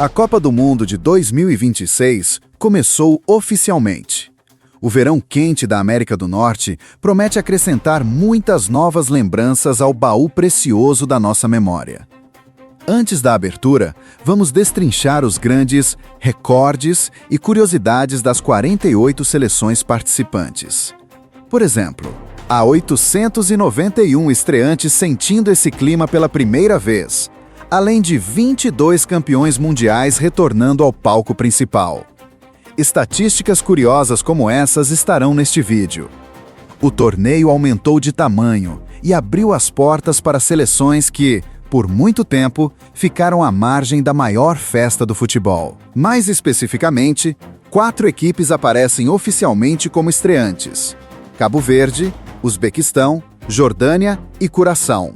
A Copa do Mundo de 2026 começou oficialmente. O verão quente da América do Norte promete acrescentar muitas novas lembranças ao baú precioso da nossa memória. Antes da abertura, vamos destrinchar os grandes recordes e curiosidades das 48 seleções participantes. Por exemplo, há 891 estreantes sentindo esse clima pela primeira vez, além de 22 campeões mundiais retornando ao palco principal. Estatísticas curiosas como essas estarão neste vídeo. O torneio aumentou de tamanho e abriu as portas para seleções que, por muito tempo, ficaram à margem da maior festa do futebol. Mais especificamente, 4 equipes aparecem oficialmente como estreantes: Cabo Verde, Uzbequistão, Jordânia e Curaçao.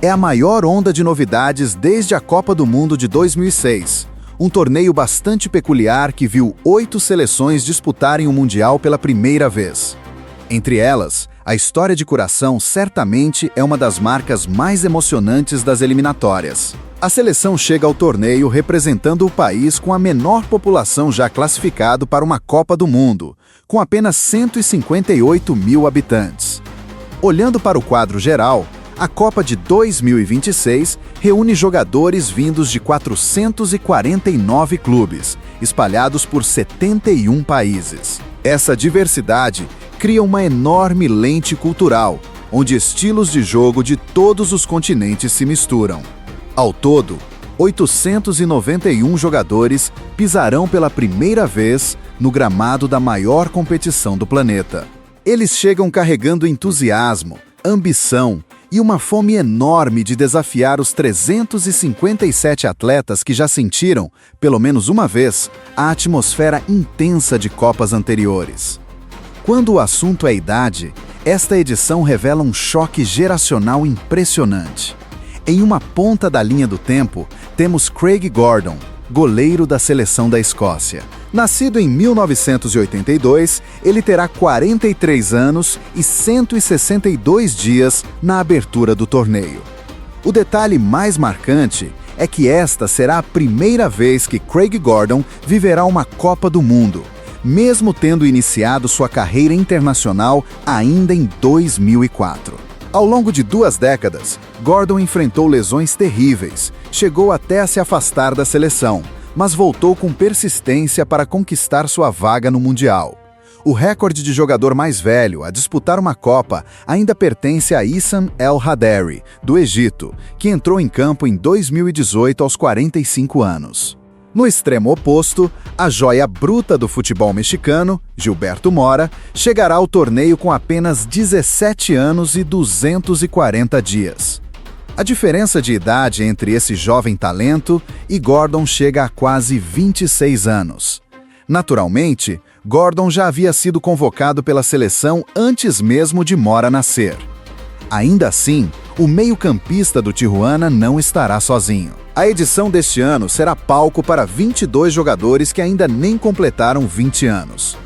É a maior onda de novidades desde a Copa do Mundo de 2006, um torneio bastante peculiar que viu 8 seleções disputarem o Mundial pela primeira vez. Entre elas, a história de Curaçao certamente é uma das marcas mais emocionantes das eliminatórias. A seleção chega ao torneio representando o país com a menor população já classificado para uma Copa do Mundo, com apenas 158 mil habitantes. Olhando para o quadro geral, a Copa de 2026 reúne jogadores vindos de 449 clubes, espalhados por 71 países. Essa diversidade cria uma enorme lente cultural, onde estilos de jogo de todos os continentes se misturam. Ao todo, 891 jogadores pisarão pela primeira vez no gramado da maior competição do planeta. Eles chegam carregando entusiasmo, ambição e uma fome enorme de desafiar os 357 atletas que já sentiram, pelo menos uma vez, a atmosfera intensa de Copas anteriores. Quando o assunto é idade, esta edição revela um choque geracional impressionante. Em uma ponta da linha do tempo, temos Craig Gordon, goleiro da seleção da Escócia. Nascido em 1982, ele terá 43 anos e 162 dias na abertura do torneio. O detalhe mais marcante é que esta será a primeira vez que Craig Gordon viverá uma Copa do Mundo, mesmo tendo iniciado sua carreira internacional ainda em 2004. Ao longo de 2 décadas, Gordon enfrentou lesões terríveis, chegou até a se afastar da seleção, mas voltou com persistência para conquistar sua vaga no Mundial. O recorde de jogador mais velho a disputar uma Copa ainda pertence a Issam El Hadary, do Egito, que entrou em campo em 2018 aos 45 anos. No extremo oposto, a joia bruta do futebol mexicano, Gilberto Mora, chegará ao torneio com apenas 17 anos e 240 dias. A diferença de idade entre esse jovem talento e Gordon chega a quase 26 anos. Naturalmente, Gordon já havia sido convocado pela seleção antes mesmo de Mora nascer. Ainda assim, o meio-campista do Tijuana não estará sozinho. A edição deste ano será palco para 22 jogadores que ainda nem completaram 20 anos.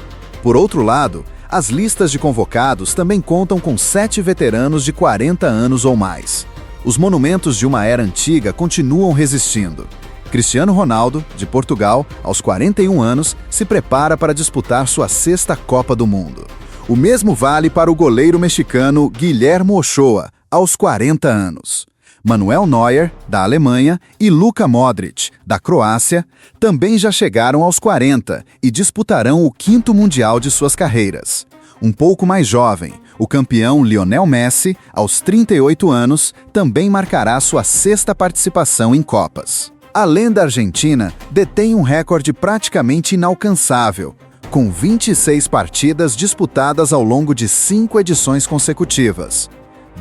Por outro lado, as listas de convocados também contam com 7 veteranos de 40 anos ou mais. Os monumentos de uma era antiga continuam resistindo. Cristiano Ronaldo, de Portugal, aos 41 anos, se prepara para disputar sua 6ª Copa do Mundo. O mesmo vale para o goleiro mexicano Guillermo Ochoa, aos 40 anos. Manuel Neuer, da Alemanha, e Luka Modric, da Croácia, também já chegaram aos 40 e disputarão o 5º Mundial de suas carreiras. Um pouco mais jovem, o campeão Lionel Messi, aos 38 anos, também marcará sua 6ª participação em Copas. A lenda argentina detém um recorde praticamente inalcançável, com 26 partidas disputadas ao longo de 5 edições consecutivas: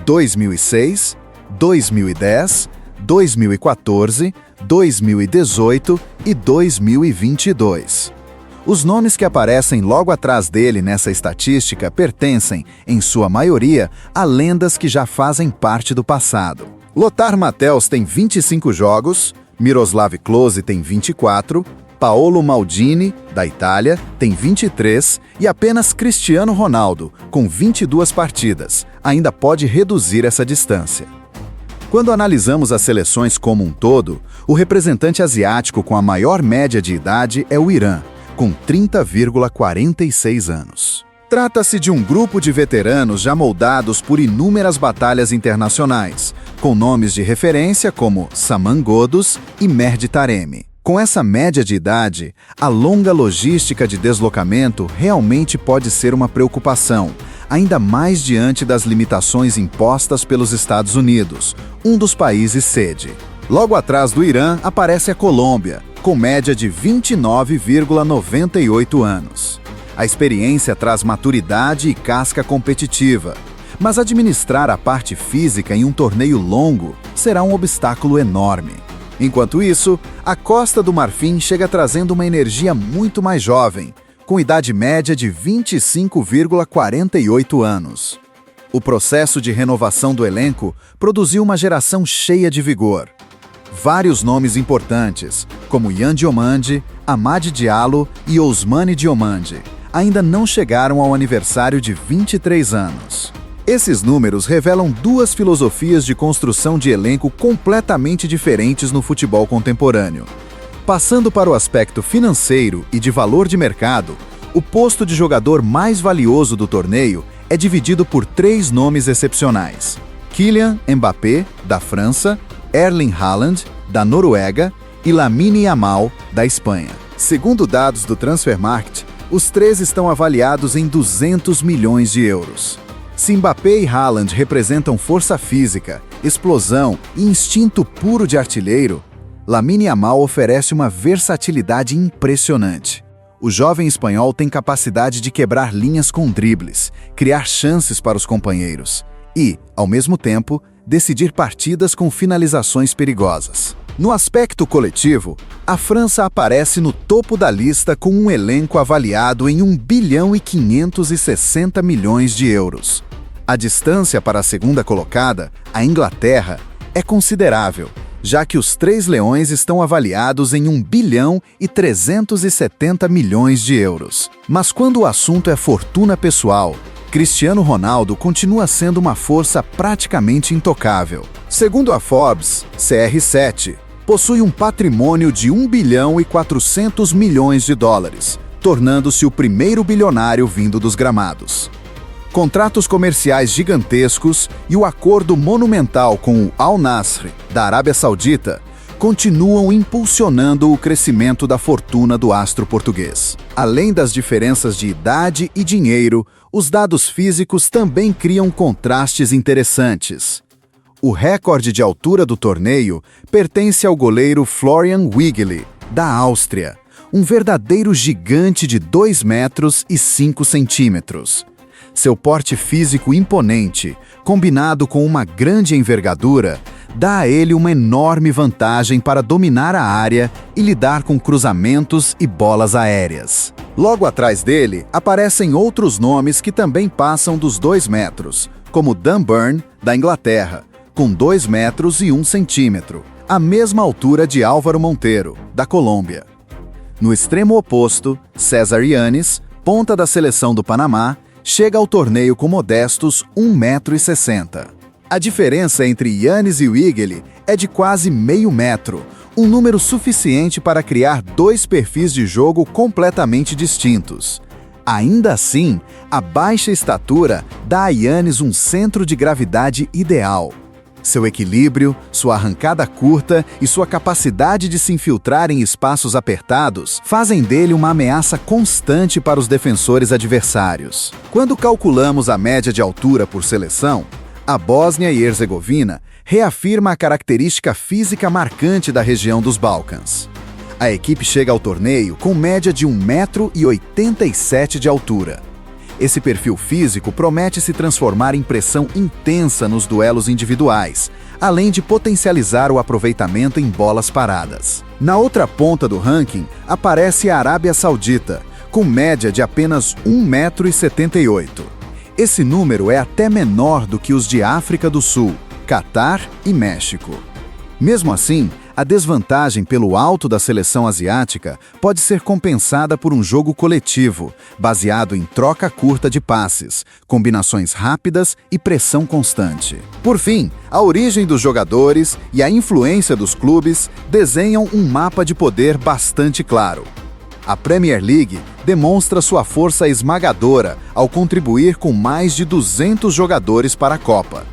2006, 2010, 2014, 2018 e 2022. Os nomes que aparecem logo atrás dele nessa estatística pertencem, em sua maioria, a lendas que já fazem parte do passado. Lothar Matthaus tem 25 jogos, Miroslav Klose tem 24, Paolo Maldini, da Itália, tem 23 e apenas Cristiano Ronaldo, com 22 partidas, ainda pode reduzir essa distância. Quando analisamos as seleções como um todo, o representante asiático com a maior média de idade é o Irã, com 30,46 anos. Trata-se de um grupo de veteranos já moldados por inúmeras batalhas internacionais, com nomes de referência como Saman Ghoddos e Mehdi Taremi. Com essa média de idade, a longa logística de deslocamento realmente pode ser uma preocupação, ainda mais diante das limitações impostas pelos Estados Unidos, um dos países sede. Logo atrás do Irã aparece a Colômbia, com média de 29,98 anos. A experiência traz maturidade e casca competitiva, mas administrar a parte física em um torneio longo será um obstáculo enorme. Enquanto isso, a Costa do Marfim chega trazendo uma energia muito mais jovem, com idade média de 25,48 anos. O processo de renovação do elenco produziu uma geração cheia de vigor. Vários nomes importantes, como Yan Diomande, Amad Diallo e Ousmane Diomande, ainda não chegaram ao aniversário de 23 anos. Esses números revelam duas filosofias de construção de elenco completamente diferentes no futebol contemporâneo. Passando para o aspecto financeiro e de valor de mercado, o posto de jogador mais valioso do torneio é dividido por três nomes excepcionais: Kylian Mbappé, da França, Erling Haaland, da Noruega e Lamine Yamal, da Espanha. Segundo dados do Transfermarkt, os três estão avaliados em 200 milhões de euros. Se Mbappé e Haaland representam força física, explosão e instinto puro de artilheiro, Lamine Yamal oferece uma versatilidade impressionante. O jovem espanhol tem capacidade de quebrar linhas com dribles, criar chances para os companheiros e, ao mesmo tempo, decidir partidas com finalizações perigosas. No aspecto coletivo, a França aparece no topo da lista com um elenco avaliado em 1 bilhão e 560 milhões de euros. A distância para a segunda colocada, a Inglaterra, é considerável, já que os três leões estão avaliados em 1 bilhão e 370 milhões de euros. Mas quando o assunto é fortuna pessoal, Cristiano Ronaldo continua sendo uma força praticamente intocável. Segundo a Forbes, CR7 possui um patrimônio de 1 bilhão e 400 milhões de dólares, tornando-se o primeiro bilionário vindo dos gramados. Contratos comerciais gigantescos e o acordo monumental com o Al Nassr, da Arábia Saudita, continuam impulsionando o crescimento da fortuna do astro português. Além das diferenças de idade e dinheiro, os dados físicos também criam contrastes interessantes. O recorde de altura do torneio pertence ao goleiro Florian Wiggli, da Áustria, um verdadeiro gigante de 2 metros e 5 centímetros. Seu porte físico imponente, combinado com uma grande envergadura, dá a ele uma enorme vantagem para dominar a área e lidar com cruzamentos e bolas aéreas. Logo atrás dele, aparecem outros nomes que também passam dos 2 metros, como Dan Burn, da Inglaterra, com 2 metros e 1 centímetro, a mesma altura de Álvaro Monteiro, da Colômbia. No extremo oposto, César Yanes, ponta da seleção do Panamá, chega ao torneio com modestos 1,60 m. A diferença entre Yanes e Wiggli é de quase meio metro, um número suficiente para criar dois perfis de jogo completamente distintos. Ainda assim, a baixa estatura dá a Yanes um centro de gravidade ideal. Seu equilíbrio, sua arrancada curta e sua capacidade de se infiltrar em espaços apertados fazem dele uma ameaça constante para os defensores adversários. Quando calculamos a média de altura por seleção, a Bósnia e Herzegovina reafirma a característica física marcante da região dos Balcãs. A equipe chega ao torneio com média de 1,87 m de altura. Esse perfil físico promete se transformar em pressão intensa nos duelos individuais, além de potencializar o aproveitamento em bolas paradas. Na outra ponta do ranking aparece a Arábia Saudita, com média de apenas 1,78 m. Esse número é até menor do que os de África do Sul, Catar e México. Mesmo assim, A desvantagem pelo alto da seleção asiática pode ser compensada por um jogo coletivo, baseado em troca curta de passes, combinações rápidas e pressão constante. Por fim, a origem dos jogadores e a influência dos clubes desenham um mapa de poder bastante claro. A Premier League demonstra sua força esmagadora ao contribuir com mais de 200 jogadores para a Copa.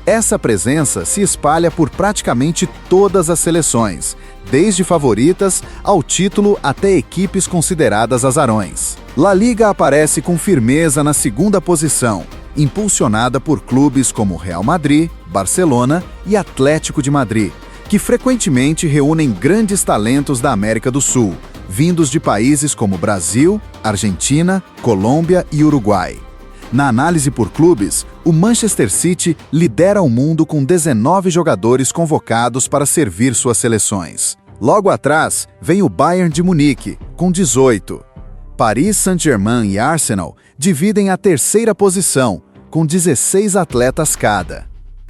Essa presença se espalha por praticamente todas as seleções, desde favoritas ao título até equipes consideradas azarões. La Liga aparece com firmeza na segunda posição, impulsionada por clubes como Real Madrid, Barcelona e Atlético de Madrid, que frequentemente reúnem grandes talentos da América do Sul, vindos de países como Brasil, Argentina, Colômbia e Uruguai. Na análise por clubes, o Manchester City lidera o mundo com 19 jogadores convocados para servir suas seleções. Logo atrás, vem o Bayern de Munique, com 18. Paris Saint-Germain e Arsenal dividem a terceira posição, com 16 atletas cada.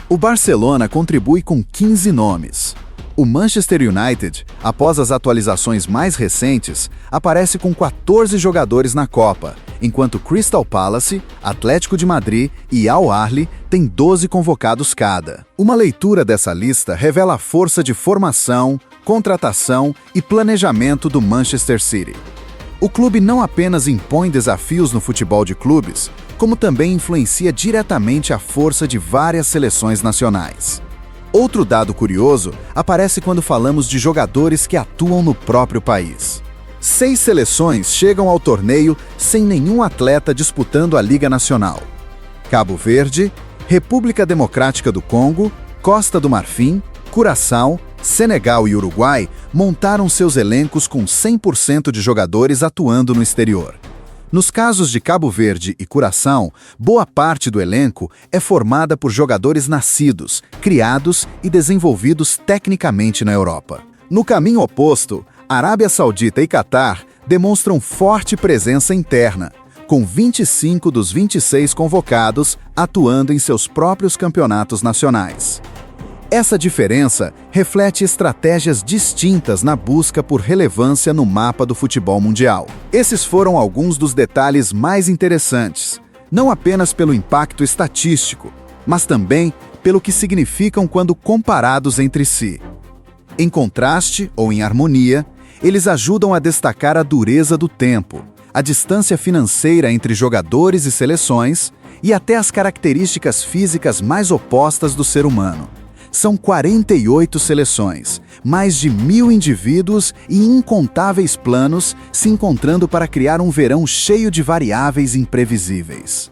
O Barcelona contribui com 15 nomes. O Manchester United, após as atualizações mais recentes, aparece com 14 jogadores na Copa, enquanto Crystal Palace, Atlético de Madrid e Al Ahly têm 12 convocados cada. Uma leitura dessa lista revela a força de formação, contratação e planejamento do Manchester City. O clube não apenas impõe desafios no futebol de clubes, como também influencia diretamente a força de várias seleções nacionais. Outro dado curioso aparece quando falamos de jogadores que atuam no próprio país. 6 seleções chegam ao torneio sem nenhum atleta disputando a Liga Nacional. Cabo Verde, República Democrática do Congo, Costa do Marfim, Curaçao, Senegal e Uruguai montaram seus elencos com 100% de jogadores atuando no exterior. Nos casos de Cabo Verde e Curaçao, boa parte do elenco é formada por jogadores nascidos, criados e desenvolvidos tecnicamente na Europa. No caminho oposto, Arábia Saudita e Catar demonstram forte presença interna, com 25 dos 26 convocados atuando em seus próprios campeonatos nacionais. Essa diferença reflete estratégias distintas na busca por relevância no mapa do futebol mundial. Esses foram alguns dos detalhes mais interessantes, não apenas pelo impacto estatístico, mas também pelo que significam quando comparados entre si. Em contraste ou em harmonia, eles ajudam a destacar a dureza do tempo, a distância financeira entre jogadores e seleções e até as características físicas mais opostas do ser humano. São 48 seleções, mais de 1.000 indivíduos e incontáveis planos se encontrando para criar um verão cheio de variáveis imprevisíveis.